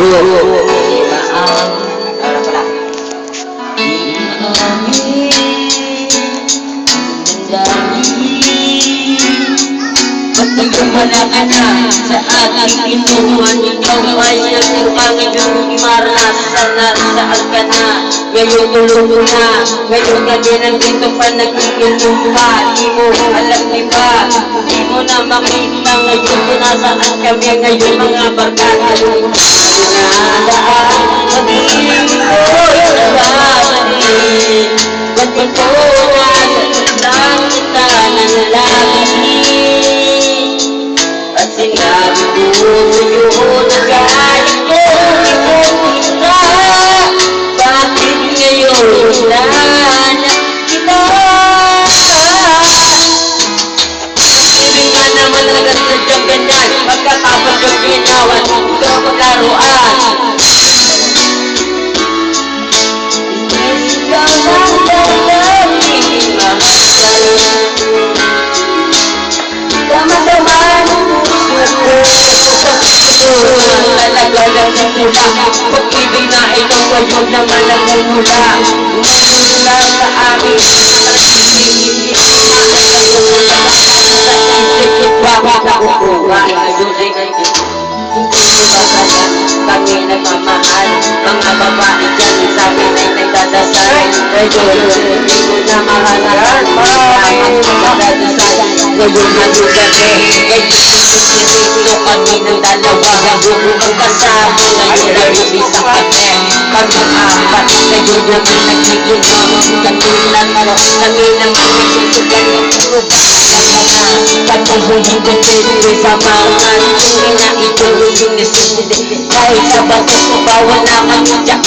Wala ka na sa aking inuman. Ikaw ay ang iyong maranasan na saan ka na. Ngayon tulog na, ngayon gabi nandito pa nagkikilong ka. Di mo alam diba, di mo na makita. Ngayon kung nasaan kami ngayon mga barkada. Nadaan, pag-ibig ko nababalik. Ba't ko lang kita nanalangin. At sinabi ko sa'yo na kahit ko kita, bakit ngayon na kita? Ibig nga naman agad sa diyang ganyan, pagkatapos yung ginawan, ikaw pagkaruan. Ikaw lang dahil mahal, dama-daman talaga lang sa mula. Pag-ibig na ikaw ayun naman ang mula. Mula sa amin hindi kami nagmamahal. Mga babae dyan sa amin ay nagdadasal. Hindi mo na mahalaan. Maraming nagdadasal. Ngayon malugabi. Ngayon kami ng dalawa. Magkasama ngayon ang isa kami. Pag-apat ngayon naman nagsiginom. Katulad mo kami nang nagsusugan ng puro pag-ibig ko sa'yo sa mga hindi na ito yung nisindi. Kahit sa bato ko bawal na kami dyan